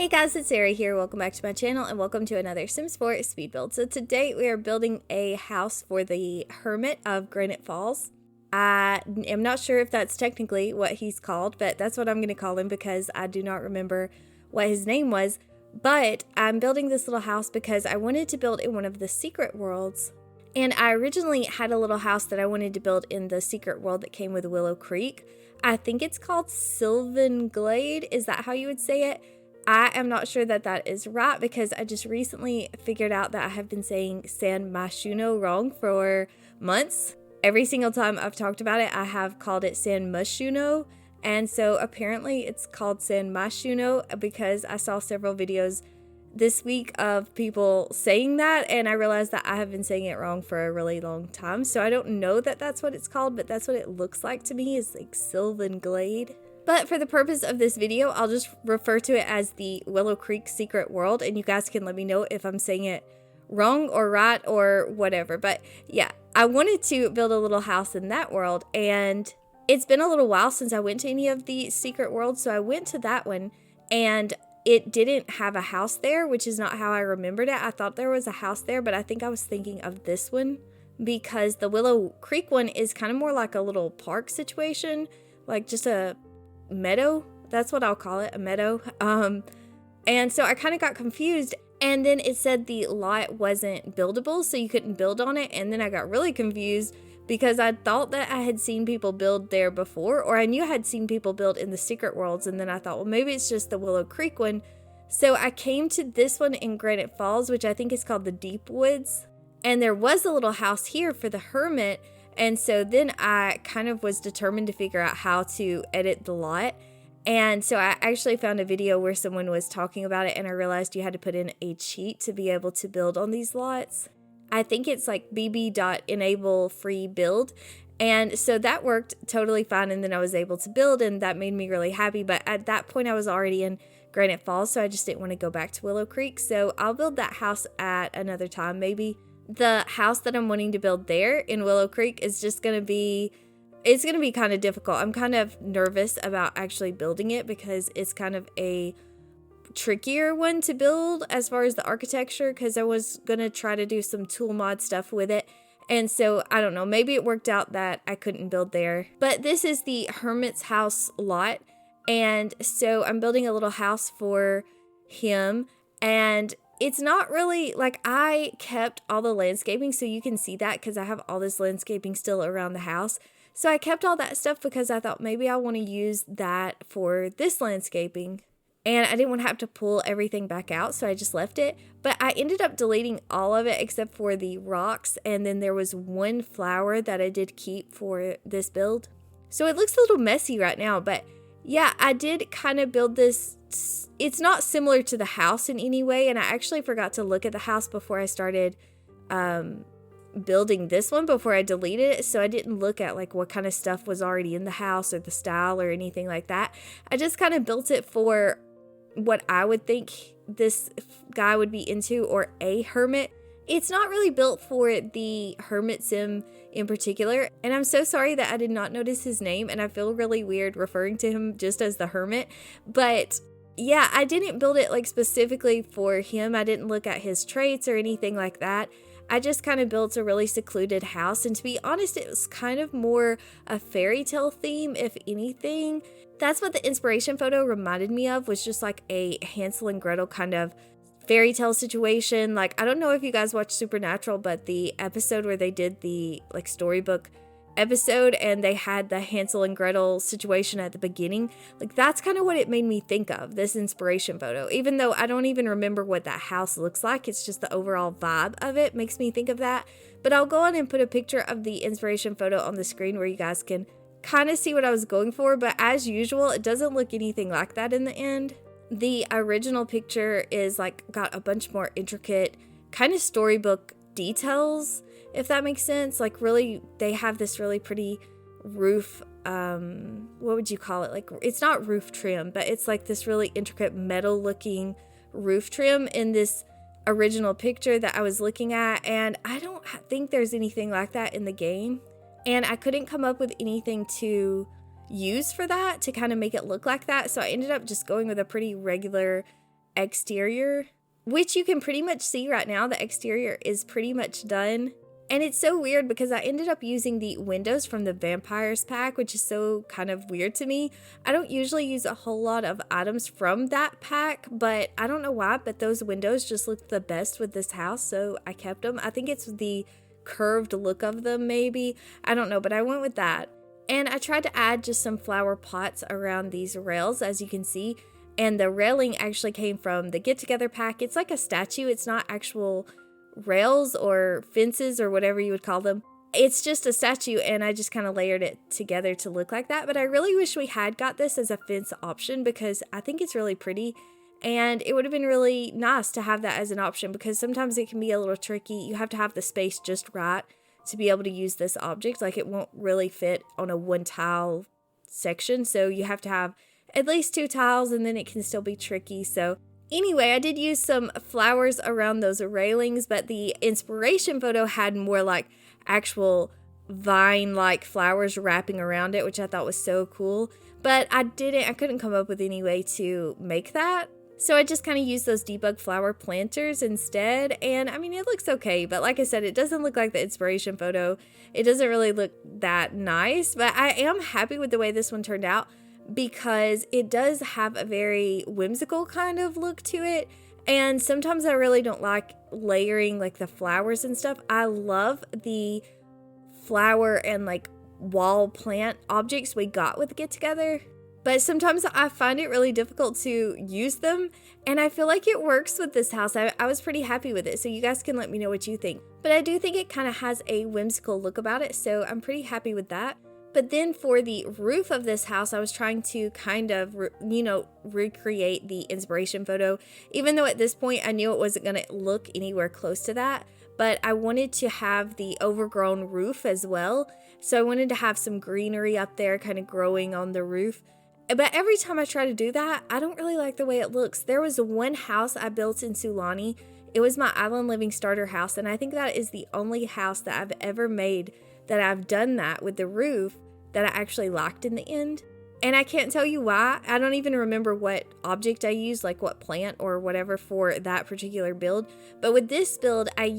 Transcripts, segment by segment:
Hey guys, it's Sarah here. Welcome back to my channel and welcome to another Sims 4 speed build. So today we are building a house for the Hermit of Granite Falls. I am not sure if that's technically what he's called, but that's what I'm going to call him because I do not remember what his name was. But I'm building this little house because I wanted to build in one of the secret worlds. And I originally had a little house that I wanted to build in the secret world that came with Willow Creek. I think it's called Sylvan Glade. Is that how you would say it? I am not sure that that is right because I just recently figured out that I have been saying San Myshuno wrong for months. Every single time I've talked about it, I have called it San Myshuno. And so apparently it's called San Myshuno because I saw several videos this week of people saying that, and I realized that I have been saying it wrong for a really long time. So I don't know that that's what it's called, but that's what it looks like to me, is like Sylvan Glade. But for the purpose of this video, I'll just refer to it as the Willow Creek Secret World, and you guys can let me know if I'm saying it wrong or right or whatever. But yeah, I wanted to build a little house in that world, and it's been a little while since I went to any of the secret worlds, so I went to that one, and it didn't have a house there, which is not how I remembered it. I thought there was a house there, but I think I was thinking of this one because the Willow Creek one is kind of more like a little park situation, like just a meadow. That's what I'll call it, a meadow. And so I kind of got confused, and then it said the lot wasn't buildable, so you couldn't build on it. And then I got really confused because I thought that I had seen people build there before, or I knew I had seen people build in the secret worlds, and then I thought, well, maybe it's just the Willow Creek one. So I came to this one in Granite Falls, which I think is called the Deep Woods, and there was a little house here for the Hermit. And so then I kind of was determined to figure out how to edit the lot. And so I actually found a video where someone was talking about it, and I realized you had to put in a cheat to be able to build on these lots. I think it's like bb.enable free build. And so that worked totally fine, and then I was able to build, and that made me really happy. But at that point I was already in Granite Falls, so I just didn't want to go back to Willow Creek. So I'll build that house at another time. Maybe the house that I'm wanting to build there in Willow Creek is just going to be, it's going to be kind of difficult. I'm kind of nervous about actually building it because it's kind of a trickier one to build as far as the architecture, because I was going to try to do some tool mod stuff with it. And so I don't know, maybe it worked out that I couldn't build there. But this is the Hermit's house lot. And so I'm building a little house for him, and it's not really, like, I kept all the landscaping, so you can see that because I have all this landscaping still around the house. So I kept all that stuff because I thought maybe I want to use that for this landscaping. And I didn't want to have to pull everything back out, so I just left it. But I ended up deleting all of it except for the rocks, and then there was one flower that I did keep for this build. So it looks a little messy right now, but yeah, I did kind of build this. It's not similar to the house in any way, and I actually forgot to look at the house before I started building this one, before I deleted it, so I didn't look at like what kind of stuff was already in the house or the style or anything like that. I just kind of built it for what I would think this guy would be into, or a hermit. It's not really built for the Hermit sim in particular, and I'm so sorry that I did not notice his name, and I feel really weird referring to him just as the Hermit. But yeah, I didn't build it like specifically for him. I didn't look at his traits or anything like that. I just kind of built a really secluded house, and to be honest, it was kind of more a fairy tale theme, if anything. That's what the inspiration photo reminded me of, was just like a Hansel and Gretel kind of fairy tale situation. Like, I don't know if you guys watch Supernatural, but the episode where they did the like storybook episode and they had the Hansel and Gretel situation at the beginning, like that's kind of what it made me think of, this inspiration photo. Even though I don't even remember what that house looks like, it's just the overall vibe of it makes me think of that. But I'll go on and put a picture of the inspiration photo on the screen where you guys can kind of see what I was going for. But as usual, it doesn't look anything like that in the end. The original picture is like got a bunch more intricate kind of storybook details, if that makes sense. Like, really, they have this really pretty roof, what would you call it? Like, it's not roof trim, but it's like this really intricate metal looking roof trim in this original picture that I was looking at. And I don't think there's anything like that in the game. And I couldn't come up with anything to use for that to kind of make it look like that. So I ended up just going with a pretty regular exterior, which you can pretty much see right now. The exterior is pretty much done. And it's so weird because I ended up using the windows from the Vampires pack, which is so kind of weird to me. I don't usually use a whole lot of items from that pack, but I don't know why, but those windows just looked the best with this house, so I kept them. I think it's the curved look of them, maybe. I don't know, but I went with that. And I tried to add just some flower pots around these rails, as you can see. And the railing actually came from the Get Together pack. It's like a statue. It's not actual rails or fences or whatever you would call them. It's just a statue, and I just kind of layered it together to look like that. But I really wish we had got this as a fence option because I think it's really pretty. And it would have been really nice to have that as an option because sometimes it can be a little tricky. You have to have the space just right to be able to use this object. Like, it won't really fit on a one tile section. So you have to have at least 2 tiles, and then it can still be tricky. So anyway, I did use some flowers around those railings, but the inspiration photo had more like actual vine-like flowers wrapping around it, which I thought was so cool. But I couldn't come up with any way to make that. So I just kind of used those debug flower planters instead. And I mean, it looks okay, but like I said, it doesn't look like the inspiration photo. It doesn't really look that nice, but I am happy with the way this one turned out because it does have a very whimsical kind of look to it. And sometimes I really don't like layering like the flowers and stuff. I love the flower and like wall plant objects we got with Get Together, but sometimes I find it really difficult to use them, and I feel like it works with this house. I was pretty happy with it, so you guys can let me know what you think. But I do think it kind of has a whimsical look about it, so I'm pretty happy with that. But then for the roof of this house, I was trying to kind of, recreate the inspiration photo, even though at this point I knew it wasn't going to look anywhere close to that. But I wanted to have the overgrown roof as well. So I wanted to have some greenery up there kind of growing on the roof. But every time I try to do that, I don't really like the way it looks. There was one house I built in Sulani. It was my Island Living starter house. And I think that is the only house that I've ever made that I've done that with the roof that I actually liked in the end. And I can't tell you why. I don't even remember what object I used, like what plant or whatever for that particular build. But with this build, I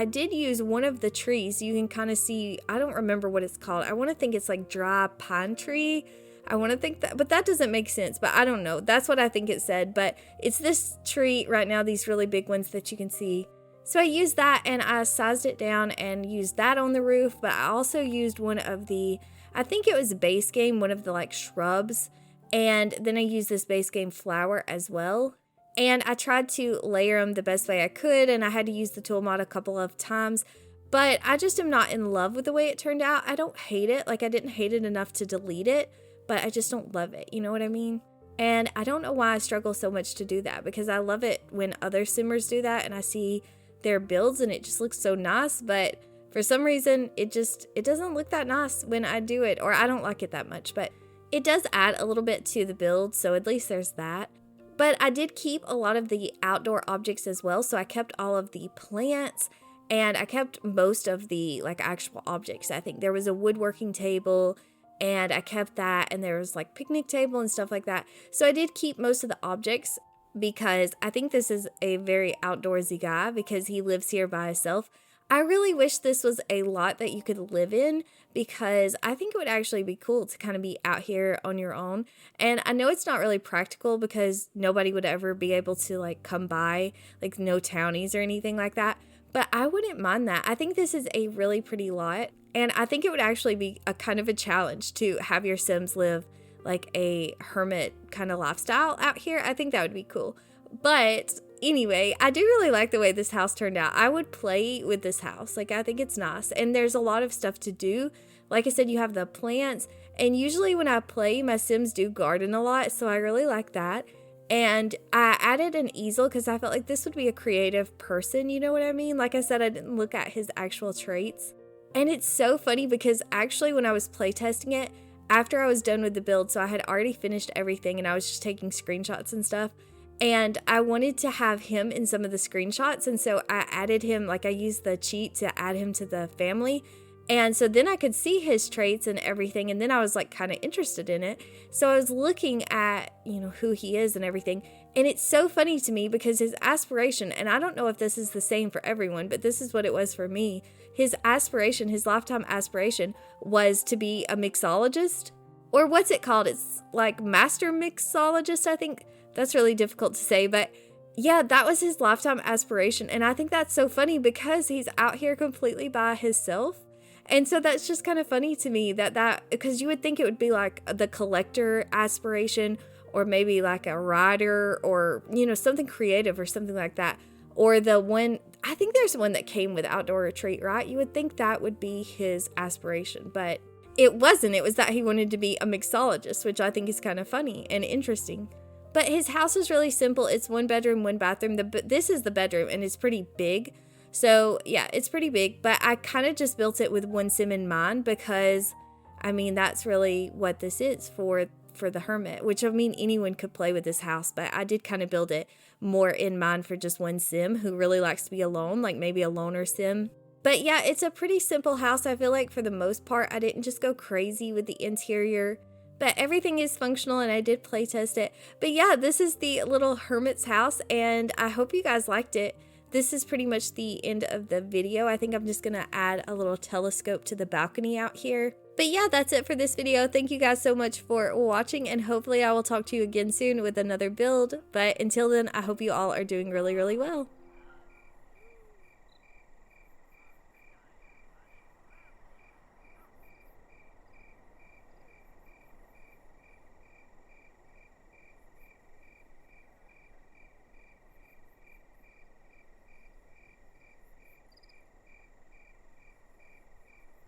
did use one of the trees. You can kind of see, I don't remember what it's called. I want to think it's like dry pine tree. I want to think that, but that doesn't make sense, but I don't know. That's what I think it said, but it's this tree right now, these really big ones that you can see. So I used that and I sized it down and used that on the roof, but I also used one of the, I think it was base game, one of the like shrubs, and then I used this base game flower as well. And I tried to layer them the best way I could, and I had to use the tool mod a couple of times, but I just am not in love with the way it turned out. I don't hate it, like I didn't hate it enough to delete it, but I just don't love it, you know what I mean? And I don't know why I struggle so much to do that, because I love it when other simmers do that and I see their builds and it just looks so nice, but for some reason it doesn't look that nice when I do it, or I don't like it that much. But it does add a little bit to the build, so at least there's that. But I did keep a lot of the outdoor objects as well, so I kept all of the plants and I kept most of the like actual objects. I think there was a woodworking table and I kept that, and there was like picnic table and stuff like that. So I did keep most of the objects because I think this is a very outdoorsy guy because he lives here by himself. I really wish this was a lot that you could live in, because I think it would actually be cool to kind of be out here on your own. And I know it's not really practical because nobody would ever be able to like come by, like no townies or anything like that. But I wouldn't mind that. I think this is a really pretty lot. And I think it would actually be a kind of a challenge to have your Sims live like a hermit kind of lifestyle out here. I think that would be cool. But anyway, I do really like the way this house turned out. I would play with this house. Like, I think it's nice. And there's a lot of stuff to do. Like I said, you have the plants. And usually when I play, my Sims do garden a lot. So I really like that. And I added an easel because I felt like this would be a creative person. You know what I mean? Like I said, I didn't look at his actual traits. And it's so funny because actually when I was playtesting it, after I was done with the build, so I had already finished everything and I was just taking screenshots and stuff. And I wanted to have him in some of the screenshots. And so I added him, like I used the cheat to add him to the family. And so then I could see his traits and everything. And then I was like kind of interested in it. So I was looking at, who he is and everything. And it's so funny to me because his aspiration, and I don't know if this is the same for everyone, but this is what it was for me. His aspiration, his lifetime aspiration was to be a mixologist. Or what's it called? It's like master mixologist, I think. That's really difficult to say, but yeah, that was his lifetime aspiration. And I think that's so funny because he's out here completely by himself. And so that's just kind of funny to me because you would think it would be like the collector aspiration, or maybe like a writer, or, something creative or something like that. Or the one, I think there's one that came with outdoor retreat, right? You would think that would be his aspiration, but it wasn't. It was that he wanted to be a mixologist, which I think is kind of funny and interesting. But his house is really simple. It's 1 bedroom, 1 bathroom. This is the bedroom, and it's pretty big. So yeah, it's pretty big, but I kind of just built it with 1 sim in mind because, that's really what this is for the Hermit, which anyone could play with this house, but I did kind of build it more in mind for just 1 sim who really likes to be alone, like maybe a loner sim. But yeah, it's a pretty simple house. I feel like for the most part, I didn't just go crazy with the interior, but everything is functional and I did play test it. But yeah, this is the little Hermit's house and I hope you guys liked it. This is pretty much the end of the video. I think I'm just going to add a little telescope to the balcony out here. But yeah, that's it for this video. Thank you guys so much for watching, and hopefully I will talk to you again soon with another build. But until then, I hope you all are doing really, really well.